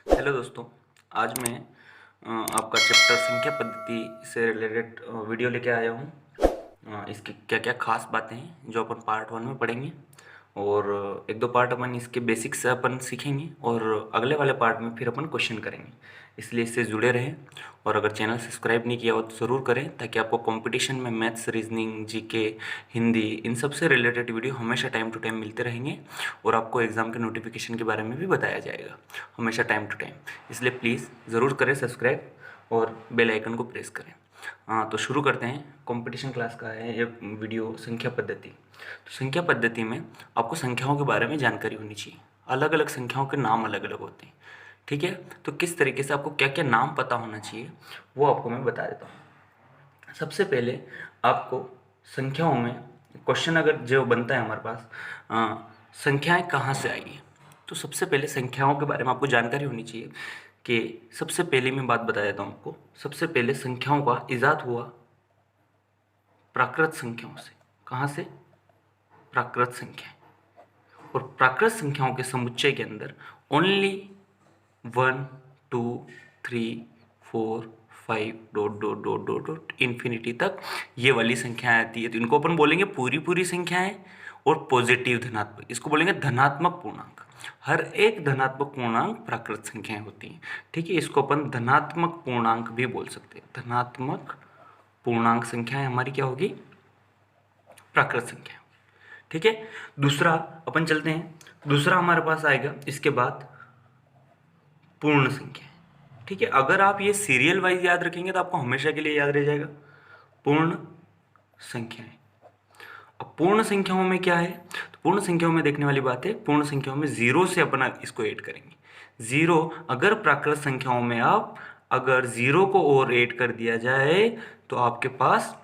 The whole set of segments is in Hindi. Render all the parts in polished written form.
हेलो दोस्तों। आज मैं आपका चैप्टर संख्या पद्धति से रिलेटेड वीडियो लेके आया हूँ। इसकी क्या क्या खास बातें हैं जो अपन पार्ट 1 में पढ़ेंगे, और एक दो पार्ट अपन इसके बेसिक्स से अपन सीखेंगे, और अगले वाले पार्ट में फिर अपन क्वेश्चन करेंगे। इसलिए इससे जुड़े रहें, और अगर चैनल सब्सक्राइब नहीं किया हो तो ज़रूर करें, ताकि आपको कंपटीशन में मैथ्स, रीजनिंग, जीके, हिंदी, इन सब से रिलेटेड वीडियो हमेशा टाइम टू टाइम मिलते रहेंगे, और आपको एग्ज़ाम के नोटिफिकेशन के बारे में भी बताया जाएगा हमेशा टाइम टू टाइम। इसलिए प्लीज़ ज़रूर करें सब्सक्राइब और बेल आइकन को प्रेस करें। हाँ, तो शुरू करते हैं। कंपटीशन क्लास का है ये वीडियो, संख्या पद्धति। तो संख्या पद्धति में आपको संख्याओं के बारे में जानकारी होनी चाहिए। अलग अलग संख्याओं के नाम अलग अलग होते हैं, ठीक है। तो किस तरीके से आपको क्या क्या नाम पता होना चाहिए वो आपको मैं बता देता हूँ। सबसे पहले आपको संख्याओं में क्वेश्चन अगर जो बनता है हमारे पास, संख्याएं कहाँ से आई हैं, तो सबसे पहले संख्याओं के बारे में आपको जानकारी होनी चाहिए कि सबसे पहले मैं बात बता देता हूँ आपको। सबसे पहले संख्याओं का इजाद हुआ प्राकृत संख्याओं से। कहाँ से? प्राकृत संख्याएं। और प्राकृत संख्याओं के समुच्चय के अंदर only 1, 2, 3, 4, 5 dot dot dot dot dot infinity तक ये वाली संख्याएं आती है। तो इनको अपन बोलेंगे पूरी पूरी संख्याएं, और पॉजिटिव धनात्मक, इसको बोलेंगे धनात्मक पूर्णांक। हर एक धनात्मक पूर्णांक प्राकृत संख्याएं होती हैं, ठीक है। इसको अपन धनात्मक पूर्णांक भी बोल सकते हैं। धनात्मक पूर्णांक संख्याएं हमारी क्या होगी? प्राकृत संख्या, ठीक है। दूसरा अपन चलते हैं। दूसरा हमारे पास आएगा इसके बाद पूर्ण संख्या, ठीक है। अगर आप ये सीरियल वाइज याद रखेंगे तो आपको हमेशा के लिए याद रह जाएगा पूर्ण संख्याएं। अब पूर्ण संख्याओं में क्या है, तो पूर्ण संख्याओं में देखने वाली बात है, पूर्ण संख्याओं में जीरो से अपना इसको ऐड करेंगे। जीरो, अगर प्राकृत संख्याओं में आप अगर जीरो को और ऐड कर दिया जाए तो आपके पास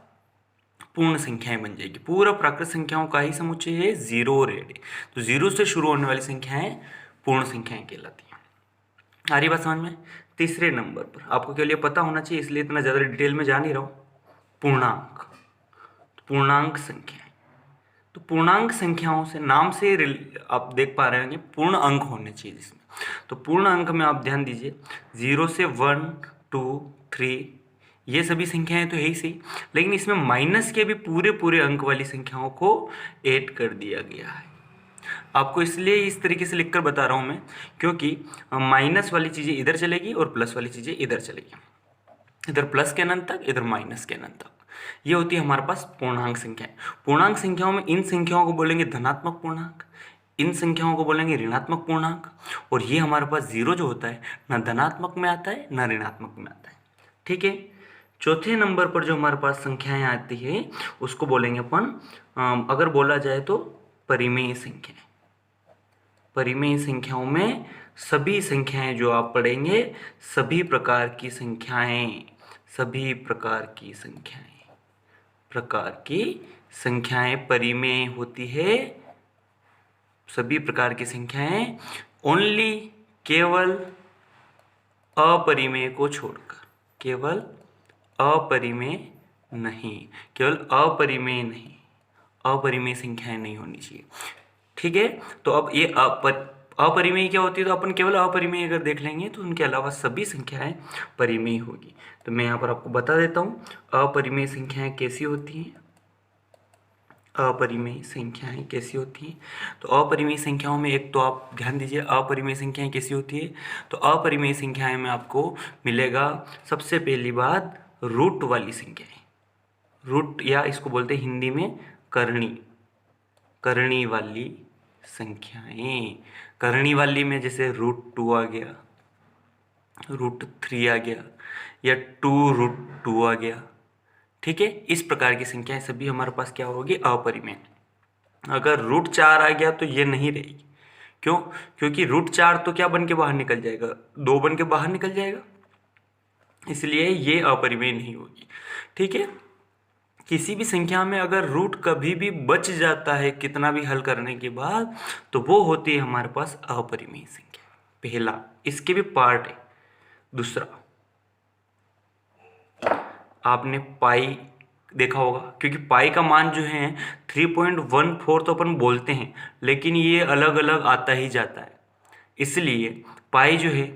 पूर्ण संख्याएं बन जाएगी। पूरा प्राकृत संख्याओं का ही समुच्चय है जीरो और ऐड, तो जीरो से शुरू होने वाली संख्याएं पूर्ण संख्याएं कहलाती हैं। आ रही बात समझ में? तीसरे नंबर पर आपको क्या लिए पता होना चाहिए, इसलिए इतना ज़्यादा डिटेल में जा नहीं रहा हूँ, पूर्णांक। तो पूर्णांक संख्याएं, तो पूर्णांक संख्याओं से नाम से आप देख पा रहे होंगे पूर्ण अंक होने चाहिए जिसमें। तो पूर्ण अंक में आप ध्यान दीजिए, 0 से 1, 2, 3 ये सभी संख्याएं तो है ही सही, लेकिन इसमें माइनस के भी पूरे पूरे अंक वाली संख्याओं को ऐड कर दिया गया है। आपको इसलिए इस तरीके से लिखकर बता रहा हूं मैं, क्योंकि माइनस वाली चीज़ें इधर चलेगी और प्लस वाली चीज़ें इधर चलेगी। इधर प्लस के अनंत तक, इधर माइनस के अनंत तक। ये होती है हमारे पास पूर्णांक संख्याएं। पूर्णांक संख्याओं में इन संख्याओं को बोलेंगे धनात्मक पूर्णांक, इन संख्याओं को बोलेंगे ऋणात्मक पूर्णांक। और ये हमारे पास जीरो जो होता है ना धनात्मक में आता है ना ऋणात्मक में आता है, ठीक है। चौथे नंबर पर जो हमारे पास संख्याएं आती है उसको बोलेंगे अपन, अगर बोला जाए तो परिमेय संख्याएं। परिमेय संख्याओं में सभी संख्याएं जो आप पढ़ेंगे, सभी प्रकार की संख्याएं, सभी प्रकार की संख्याएं परिमेय होती है। सभी प्रकार की संख्याएं ओनली, केवल अपरिमेय को छोड़कर, केवल अपरिमेय नहीं, केवल अपरिमेय नहीं, अपरिमेय संख्याएं नहीं होनी चाहिए, ठीक है। तो अब ये अपरिमेय क्या होती है, तो अपन केवल अपरिमेय अगर देख लेंगे तो उनके अलावा सभी संख्याएं परिमेय होगी। तो मैं यहाँ पर आपको बता देता हूँ अपरिमेय संख्याएं कैसी होती हैं। अपरिमेय संख्याएं कैसी होती हैं, तो अपरिमेय संख्याओं में एक तो आप ध्यान दीजिए अपरिमेय संख्याएं कैसी होती है। तो अपरिमेय संख्याएं में आपको मिलेगा सबसे पहली बात रूट वाली संख्याएं, रूट या इसको बोलते हैं हिंदी में करणी, करणी वाली संख्याएं। करणी वाली में जैसे √2 आ गया, √3 आ गया, या 2√2 आ गया, ठीक है। इस प्रकार की संख्याएं सभी हमारे पास क्या होगी? अपरिमेय। अगर √4 आ गया तो ये नहीं रहेगी। क्यों? क्योंकि √4 तो क्या बन के बाहर निकल जाएगा? 2 बन के बाहर निकल जाएगा, इसलिए ये अपरिमेय नहीं होगी, ठीक है। किसी भी संख्या में अगर रूट कभी भी बच जाता है कितना भी हल करने के बाद, तो वो होती है हमारे पास अपरिमेय संख्या। पहला, इसके भी पार्ट है। दूसरा, आपने पाई देखा होगा, क्योंकि पाई का मान जो है 3.14 तो अपन बोलते हैं, लेकिन ये अलग अलग आता ही जाता है। इसलिए पाई जो है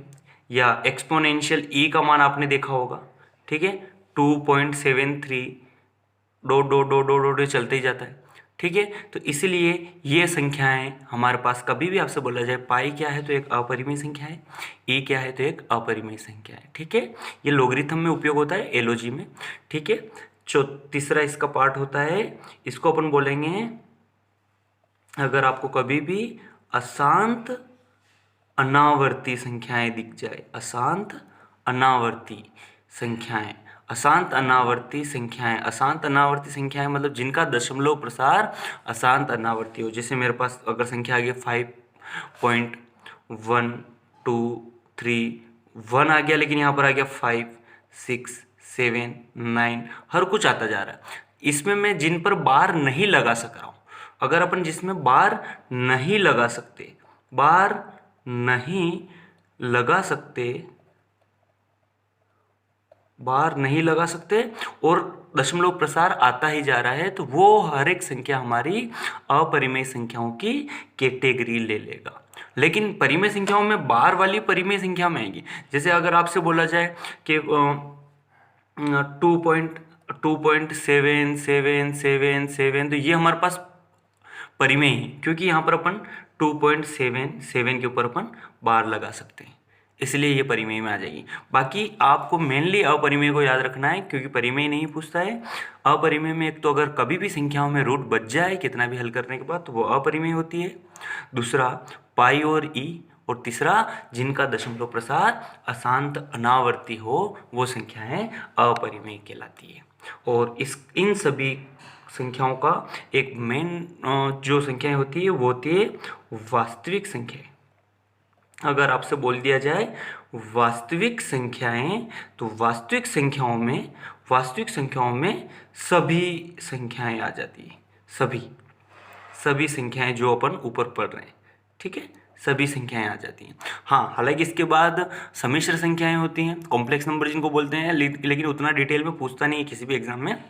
या एक्सपोनेंशियल ई का मान आपने देखा होगा, ठीक है, 2.73 dot dot dot dot dot चलते ही जाता है, ठीक है। तो इसलिए ये संख्याएं हमारे पास कभी भी आपसे बोला जाए पाई क्या है तो एक अपरिमेय संख्या है, ई क्या है तो एक अपरिमेय संख्या है, ठीक है। ये लोगरिथम में उपयोग होता है, एलओजी में, ठीक है। तीसरा इसका पार्ट होता है, इसको अपन बोलेंगे, अगर आपको कभी भी अशांत अनावर्ती संख्याएं दिख जाए, अशांत अनावर्ती संख्याएं, अशांत अनावर्ती संख्याएं, अशांत अनावर्ती संख्याएं मतलब जिनका दशमलव प्रसार अशांत अनावर्ती हो। जैसे मेरे पास अगर संख्या आ गई 5.123 आ गया, लेकिन यहाँ पर आ गया 5 6 7 9, हर कुछ आता जा रहा है। इसमें मैं जिन पर बार नहीं लगा सक रहा हूँ, अगर अपन जिसमें बार नहीं लगा सकते, बार नहीं लगा सकते, बार नहीं लगा सकते और दशमलव प्रसार आता ही जा रहा है, तो वो हर एक संख्या हमारी अपरिमेय संख्याओं की कैटेगरी ले लेगा। लेकिन परिमेय संख्याओं में बार वाली परिमेय संख्या में आएगी। जैसे अगर आपसे बोला जाए कि 2.77777, तो ये हमारे पास परिमेय है, क्योंकि यहाँ पर अपन 2.77 के ऊपर अपन बार लगा सकते हैं, इसलिए ये परिमेय में आ जाएगी। बाकी आपको मेनली अपरिमेय को याद रखना है, क्योंकि परिमेय नहीं पूछता है। अपरिमेय में एक तो अगर कभी भी संख्याओं में रूट बच जाए कितना भी हल करने के बाद, तो वो अपरिमेय होती है। दूसरा पाई और ई, और तीसरा जिनका दशमलव प्रसार अशांत अनावर्ती हो, वो संख्याएं अपरिमेय कहलाती है। और इन सभी संख्याओं का एक मेन जो संख्याएं होती है वो होती है वास्तविक संख्याएं। अगर आपसे बोल दिया जाए वास्तविक संख्याएं, तो वास्तविक संख्याओं में सभी संख्याएं आ जाती है, सभी संख्याएं जो अपन ऊपर पढ़ रहे हैं, ठीक है, सभी संख्याएं आ जाती हैं। हाँ, हालांकि इसके बाद सम्मिश्र संख्याएं होती हैं, कॉम्प्लेक्स नंबर जिनको बोलते हैं, लेकिन उतना डिटेल में पूछता नहीं है किसी भी एग्जाम में,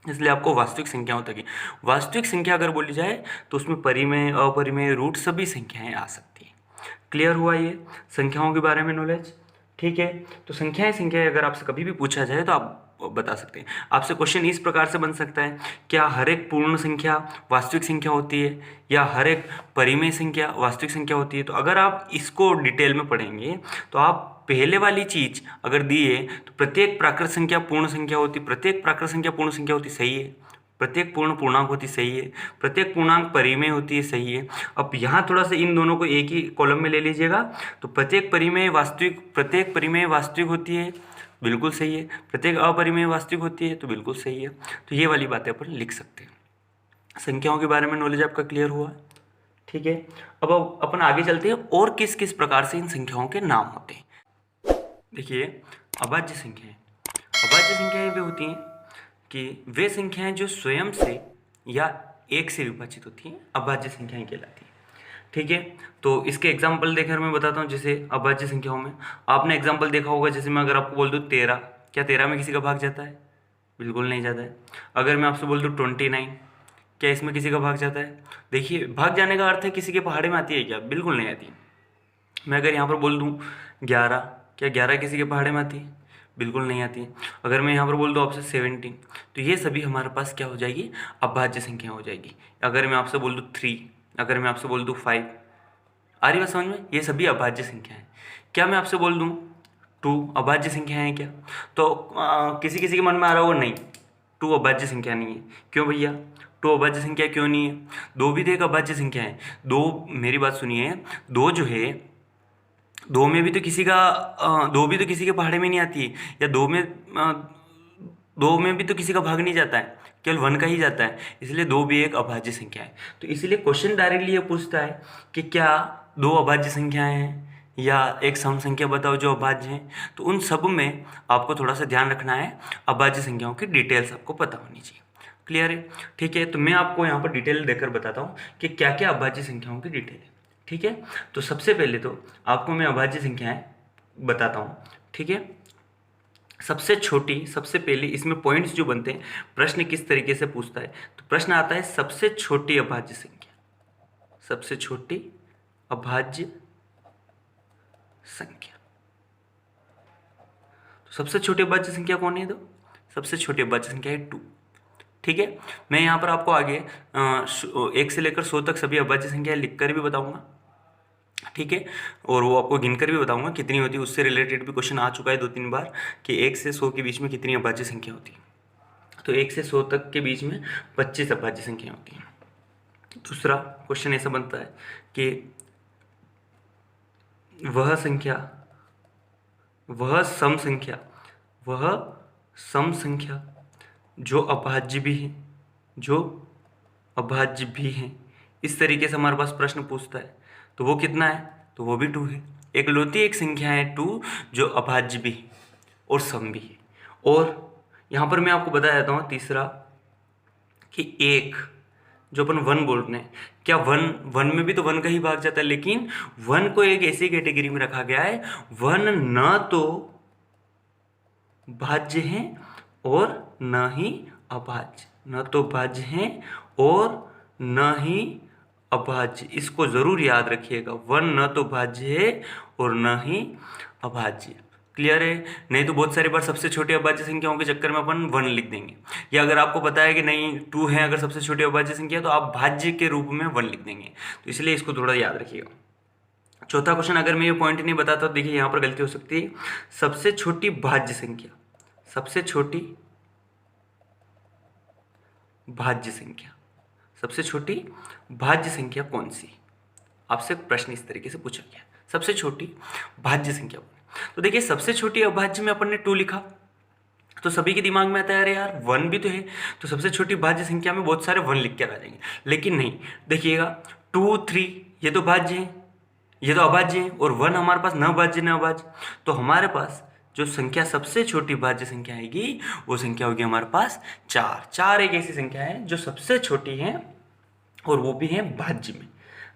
इसलिए आपको वास्तविक संख्याओं तक ही। वास्तविक संख्या अगर बोली जाए तो उसमें परिमेय, अपरिमेय, रूट सभी संख्याएं आ सकती हैं। क्लियर हुआ ये संख्याओं के बारे में नॉलेज, ठीक है। तो संख्याएं अगर आपसे कभी भी पूछा जाए तो आप बता सकते हैं। आपसे क्वेश्चन इस प्रकार से बन सकता है, क्या हर एक पूर्ण संख्या वास्तविक संख्या होती है, या हर एक परिमेय संख्या वास्तविक संख्या होती है। तो अगर आप इसको डिटेल में पढ़ेंगे तो आप पहले वाली चीज अगर दी है तो प्रत्येक प्राकृत संख्या पूर्ण संख्या होती, प्रत्येक प्राकृत संख्या पूर्ण संख्या होती, सही है। प्रत्येक पूर्ण पूर्णांक होती, सही है। प्रत्येक पूर्णांक परिमेय होती है, सही है। अब यहाँ थोड़ा सा इन दोनों को एक ही कॉलम में ले लीजिएगा, तो प्रत्येक परिमेय वास्तविक होती है, बिल्कुल सही है। प्रत्येक अपरिमेय वास्तविक होती है, तो बिल्कुल सही है। तो ये वाली बातें अपन लिख सकते हैं। संख्याओं के बारे में नॉलेज आपका क्लियर हुआ, ठीक है। अब अपन आगे चलते हैं, और किस किस प्रकार से इन संख्याओं के नाम होते हैं। देखिए, अभाज्य संख्याएं वे होती हैं कि वे संख्याएं जो स्वयं से या एक से विभाजित होती हैं, अभाज्य संख्याएं कहलाती हैं, ठीक है। तो इसके एग्जाम्पल देकर मैं बताता हूँ। जैसे अभाज्य संख्याओं में आपने एग्जाम्पल देखा होगा, जैसे मैं अगर आपको बोल दूँ 13, क्या 13 में किसी का भाग जाता है? बिल्कुल नहीं जाता है। अगर मैं आपसे बोल दूँ 29, क्या इसमें किसी का भाग जाता है? देखिए, भाग जाने का अर्थ है किसी के पहाड़े में आती है क्या? बिल्कुल नहीं आती। मैं अगर यहाँ पर बोल दूँ 11, क्या 11 किसी के पहाड़े में आती है? बिल्कुल नहीं आती है। अगर मैं यहाँ पर बोल दूँ आपसे 17, तो ये सभी हमारे पास क्या हो जाएगी? अभाज्य संख्या हो जाएगी। अगर मैं आपसे बोल दूँ 3, अगर मैं आपसे बोल दूँ 5, आ रही बात समझ में? ये सभी अभाज्य संख्या है। क्या मैं आपसे बोल दूँ 2 अभाज्य संख्या है क्या? तो किसी किसी के मन में आ रहा होगा नहीं, 2 अभाज्य संख्या नहीं है। क्यों भैया 2 अभाज्य संख्या क्यों नहीं है? 2 भी तो एक अभाज्य संख्या है। 2, मेरी बात सुनिए, 2 जो है, 2 में भी तो किसी का 2 भी तो किसी के पहाड़े में नहीं आती है, या 2 में भी तो किसी का भाग नहीं जाता है, केवल 1 का ही जाता है। इसलिए 2 भी एक अभाज्य संख्या है। तो इसलिए क्वेश्चन डायरेक्टली ये पूछता है कि क्या 2 अभाज्य संख्याएं हैं, या एक सम संख्या बताओ जो अभाज्य है। तो उन सब में आपको थोड़ा सा ध्यान रखना है, अभाज्य संख्याओं की डिटेल्स आपको पता होनी चाहिए। क्लियर है? ठीक है। तो मैं आपको यहाँ पर डिटेल देकर बताता हूँ कि क्या क्या अभाज्य संख्याओं की डिटेल है, ठीक है। तो सबसे पहले तो आपको मैं अभाज्य संख्याएं बताता हूँ, ठीक है। सबसे छोटी, सबसे पहले इसमें पॉइंट्स जो बनते हैं, प्रश्न किस तरीके से पूछता है, तो प्रश्न आता है सबसे छोटी अभाज्य संख्या, सबसे छोटी अभाज्य संख्या, सबसे छोटी अभाज्य संख्या कौन है? तो सबसे छोटी अभाज्य संख्या है 2। ठीक है, मैं यहाँ पर आपको आगे 1 से लेकर 100 तक सभी अभाज्य संख्याएं लिखकर भी बताऊंगा। ठीक है, और वो आपको गिनकर भी बताऊंगा कितनी होती है। उससे रिलेटेड भी क्वेश्चन आ चुका है 2-3 बार कि 1 से 100 के बीच में कितनी अभाज्य संख्या होती है। तो 1 से 100 तक के बीच में 25 अभाज्य संख्या होती हैं। दूसरा क्वेश्चन ऐसा बनता है कि वह सम संख्या जो अभाज्य भी है, इस तरीके से हमारे पास प्रश्न पूछता है। तो वो कितना है? तो वो भी 2 है। एकलौती एक संख्या है 2 जो अभाज्य भी है और सम भी है। और यहाँ पर मैं आपको बता देता हूँ तीसरा कि एक जो अपन 1 बोल रहे हैं, क्या 1 में भी तो 1 का ही भाग जाता है, लेकिन 1 को एक ऐसी कैटेगरी में रखा गया है 1 न तो भाज्य है और न ही अभाज्य, न तो भाज्य है और न ही अभाज्य। इसको जरूर याद रखिएगा, 1 न तो भाज्य है और न ही अभाज्य। क्लियर है? नहीं तो बहुत सारी बार सबसे छोटी अभाज्य संख्याओं के चक्कर में अपन 1 लिख देंगे, या अगर आपको पता है कि नहीं 2 है अगर सबसे छोटी अभाज्य संख्या, तो आप भाज्य के रूप में 1 लिख देंगे। तो इसलिए इसको थोड़ा याद रखिएगा। चौथा क्वेश्चन, अगर मैं ये पॉइंट नहीं बताता तो देखिए यहाँ पर गलती हो सकती है। सबसे छोटी भाज्य संख्या, सबसे छोटी भाज्य संख्या, सबसे छोटी भाज्य संख्या कौन सी? आपसे प्रश्न इस तरीके से पूछा गया, सबसे छोटी भाज्य संख्या। तो देखिए सबसे छोटी अभाज्य में अपन ने 2 लिखा, तो सभी के दिमाग में आता है अरे यार 1 भी तो है, तो सबसे छोटी भाज्य संख्या में बहुत सारे 1 लिख के आ जाएंगे। लेकिन नहीं, देखिएगा 2, 3 ये तो भाज्य है, ये तो अभाज्य है, और 1 हमारे पास न भाज्य न अभाज्य। तो हमारे पास जो संख्या सबसे छोटी भाज्य संख्या आएगी वो संख्या होगी हमारे पास 4। 4 एक ऐसी संख्या है जो सबसे छोटी है और वो भी है भाज्य में।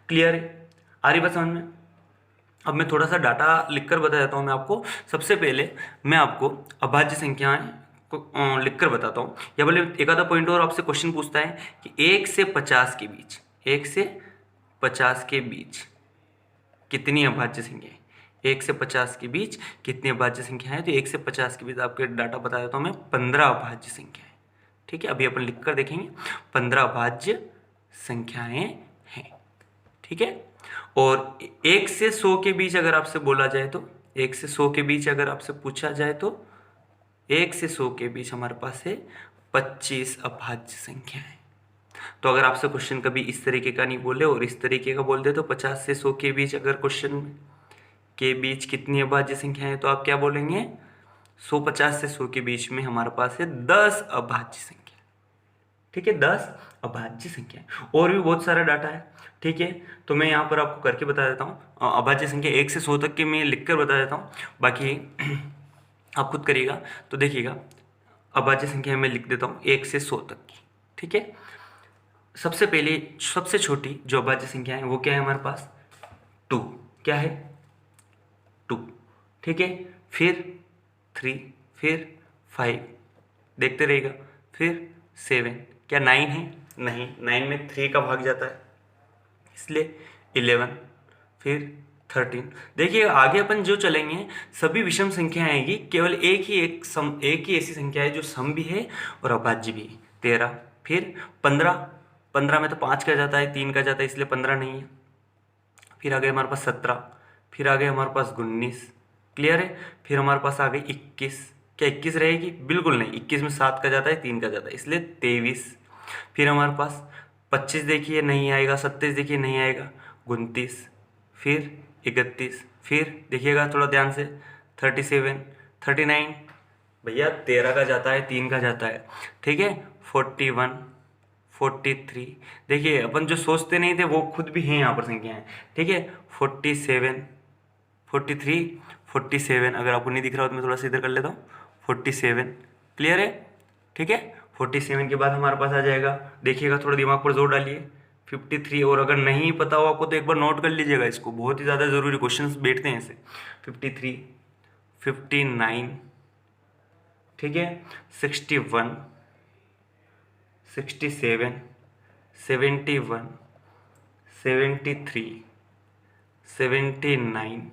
क्लियर है? आ रही बात समझ में? अब मैं थोड़ा सा डाटा लिखकर बता देता हूँ मैं आपको। सबसे पहले मैं आपको अभाज्य संख्याएं को लिखकर बताता हूँ, या बोले एक आधा पॉइंट और आपसे क्वेश्चन पूछता है कि 1 से 50 के बीच, 1 से 50 के बीच कितनी अभाज्य संख्या है? 1 से 50 के बीच कितनी अभाज्य संख्या है? तो 1 से 50 के बीच आपके डाटा बता देता हूँ मैं, 15 अभाज्य संख्या है। ठीक है, अभी अपन लिखकर देखेंगे 15 अभाज्य संख्याएं हैं। ठीक है, और 1 से 100 के बीच अगर आपसे बोला जाए तो, 1 से 100 के बीच अगर आपसे पूछा जाए तो 1 से 100 के बीच हमारे पास है 25 अभाज्य संख्या है। तो अगर आपसे क्वेश्चन कभी इस तरीके का नहीं बोले और इस तरीके का बोल दे, तो 50 से 100 के बीच अगर क्वेश्चन के बीच कितनी अभाज्य संख्या है, तो आप क्या बोलेंगे? 150 से 100 के बीच में हमारे पास है 10 अभाज्य संख्या। ठीक है, 10 अभाज्य संख्या। और भी बहुत सारा डाटा है। ठीक है, तो मैं यहाँ पर आपको करके बता देता हूँ। अभाज्य संख्या 1 से 100 तक के मैं लिख कर बता देता हूँ, बाकी आप खुद करिएगा। तो देखिएगा अभाज्य संख्या मैं लिख देता हूँ 1 से 100 तक की। ठीक है, सबसे पहले सबसे छोटी जो अभाज्य संख्या है वो क्या है हमारे पास? 2। क्या है? 2। ठीक है, फिर 3, फिर 5, देखते रहिएगा, फिर 7, क्या 9 है? नहीं, 9 में 3 का भाग जाता है, इसलिए 11, फिर 13। देखिए आगे अपन जो चलेंगे सभी विषम संख्या आएगी, केवल एक ही ऐसी संख्या है जो सम भी है और अभाज्य भी है, 13, फिर 15। 15 में तो 5 का जाता है, 3 का जाता है, इसलिए 15 नहीं है। फिर आ गए हमारे पास 17, फिर आ गए हमारे पास 19। क्लियर है? फिर हमारे पास आ गई 21। क्या 21 रहेगी? बिल्कुल नहीं, 21 में 7 का जाता है, 3 का जाता है, इसलिए 23। फिर हमारे पास 25 देखिए नहीं आएगा, 27 देखिए नहीं आएगा, 29, फिर 31, फिर देखिएगा थोड़ा ध्यान से 37, 39, भैया 13 का जाता है, 3 का जाता है। ठीक है, 41, 43। देखिए अपन जो सोचते नहीं थे वो खुद भी हैं यहाँ पर संख्याएं। ठीक है, 47, 43, 47। अगर आपको नहीं दिख रहा हो तो मैं थोड़ा सा इधर कर लेता हूँ, 47। क्लियर है? ठीक है, 47 के बाद हमारे पास आ जाएगा, देखिएगा थोड़ा दिमाग पर जोर डालिए, 53। और अगर नहीं पता हो आपको तो एक बार नोट कर लीजिएगा इसको, बहुत ही ज़्यादा ज़रूरी क्वेश्चन बैठते हैं ऐसे। 53, 59, ठीक है, 61, 67, 71, 73, 79,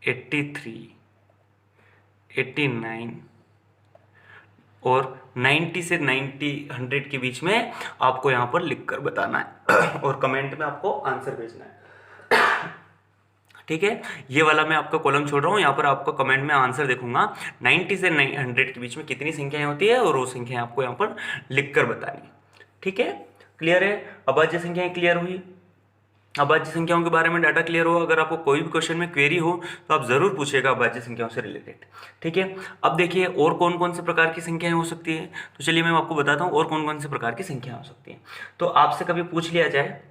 83, 89 और 90 से 100 के बीच में आपको यहाँ पर लिखकर बताना है और कमेंट में आपको आंसर भेजना है। ठीक है, ये वाला मैं आपका कॉलम छोड़ रहा हूँ, यहाँ पर आपको कमेंट में आंसर देखूंगा। 90 से 100 के बीच में कितनी संख्याएं होती है और वो संख्याएं आपको यहाँ पर लिखकर बतानी है। ठीक है, क्लियर है? अभाज्य संख्याएं क्लियर हुई? अभाज्य संख्याओं के बारे में डाटा क्लियर हो? अगर आपको कोई भी क्वेश्चन में क्वेरी हो तो आप जरूर पूछिएगा अभाज्य संख्याओं से रिलेटेड। ठीक है, अब देखिए और कौन कौन से प्रकार की संख्याएं हो सकती है, तो चलिए मैं आपको बताता हूँ और कौन कौन से प्रकार की संख्याएं हो सकती हैं। तो आपसे कभी पूछ लिया जाए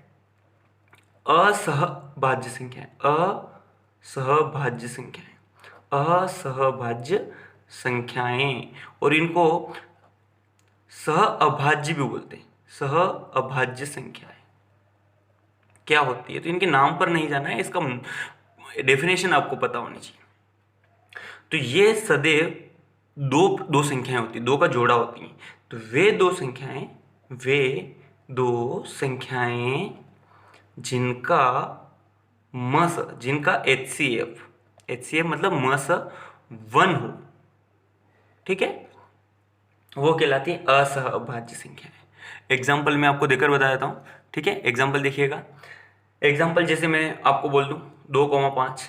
असहभाज्य संख्याएं, असहभाज्य संख्याएं, असहभाज्य संख्याएं, और इनको सहअभाज्य भी बोलते हैं। सहअभाज्य संख्याएं क्या होती है, तो इनके नाम पर नहीं जाना है, इसका डेफिनेशन आपको पता होनी चाहिए। तो ये सदैव दो संख्याएं होती है, दो का जोड़ा होती हैं। तो वे दो संख्याएं जिनका HCF मतलब मस 1 हो, ठीक है, वो कहलाती है असहभाज्य संख्याएं। एग्जाम्पल मैं आपको देकर बता देता हूँ। ठीक है, एग्जाम्पल देखिएगा। एग्जाम्पल जैसे मैं आपको बोल दूं 2,5,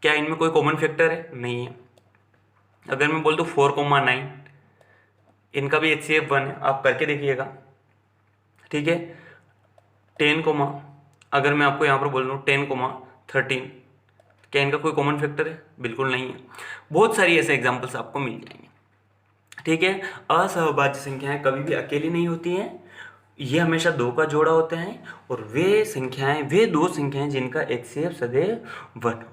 क्या इनमें कोई कॉमन फैक्टर है? नहीं है। अगर मैं बोल दूं 4,9, इनका भी HCF 1 है, आप करके देखिएगा। ठीक है, 10, अगर मैं आपको यहाँ पर बोल दूं 10,13, क्या इनका कोई कॉमन फैक्टर है? बिल्कुल नहीं है। बहुत सारी ऐसे एग्जाम्पल्स आपको मिल जाएंगे। ठीक है, असहभाज्य संख्याएं कभी भी अकेली नहीं होती हैं, ये हमेशा दो का जोड़ा होता है, और वे दो संख्याएं जिनका HCF सदैव 1 हो।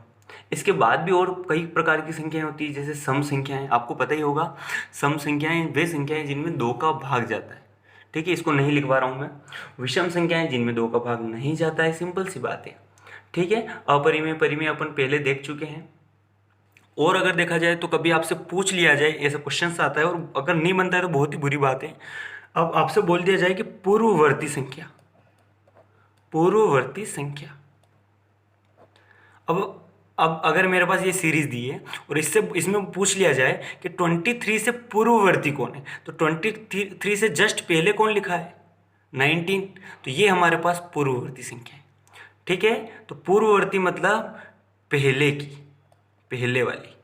इसके बाद भी और कई प्रकार की संख्याएं होती है, जैसे सम संख्याएं, आपको पता ही होगा। सम संख्याएं वे संख्याएं जिनमें 2 का भाग जाता है। ठीक है, इसको नहीं लिखवा रहा हूं मैं। विषम संख्याएं जिनमें 2 का भाग नहीं जाता है, सिंपल सी बात है। ठीक है, अपरिमेय परिमेय अपन पहले देख चुके हैं। और अगर देखा जाए तो कभी आपसे पूछ लिया जाए, ऐसा क्वेश्चन आता है, और अगर नहीं बनता है तो बहुत ही बुरी बात है। अब आपसे बोल दिया जाए कि पूर्ववर्ती संख्या, अब अगर मेरे पास ये सीरीज दी है और इसमें पूछ लिया जाए कि 23 से पूर्ववर्ती कौन है, तो 23 से जस्ट पहले कौन लिखा है? 19। तो ये हमारे पास पूर्ववर्ती संख्या है। ठीक है, तो पूर्ववर्ती मतलब पहले वाली,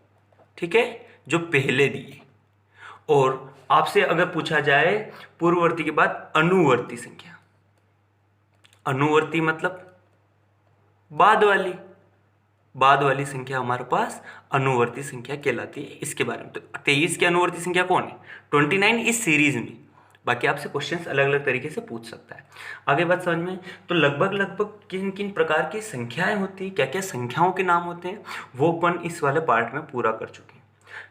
ठीक है, जो पहले दी है। और आपसे अगर पूछा जाए पूर्ववर्ती के बाद अनुवर्ती संख्या, अनुवर्ती मतलब बाद वाली संख्या हमारे पास अनुवर्ती संख्या कहलाती है। इसके बारे में तो 23 की अनुवर्ती संख्या कौन है? 29 इस सीरीज में। बाकी आपसे क्वेश्चंस अलग अलग तरीके से पूछ सकता है। आगे बात समझ में, तो लगभग किन किन प्रकार की संख्याएं होती हैं, क्या क्या संख्याओं के नाम होते हैं, वो अपन इस वाले पार्ट में पूरा कर चुके हैं।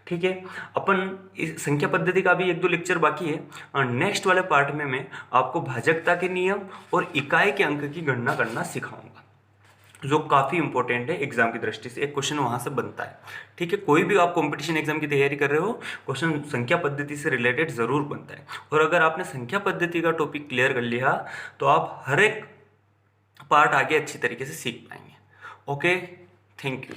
ठीक है, अपन इस संख्या पद्धति का भी 1-2 लेक्चर बाकी है, और नेक्स्ट वाले पार्ट में मैं आपको भाजकता के नियम और इकाई के अंक की गणना करना सिखाऊंगा, जो काफ़ी इंपॉर्टेंट है एग्जाम की दृष्टि से। एक क्वेश्चन वहाँ से बनता है। ठीक है, कोई भी आप कंपटीशन एग्जाम की तैयारी कर रहे हो, क्वेश्चन संख्या पद्धति से रिलेटेड ज़रूर बनता है। और अगर आपने संख्या पद्धति का टॉपिक क्लियर कर लिया तो आप हर एक पार्ट आगे अच्छी तरीके से सीख पाएंगे। Okay, thank you.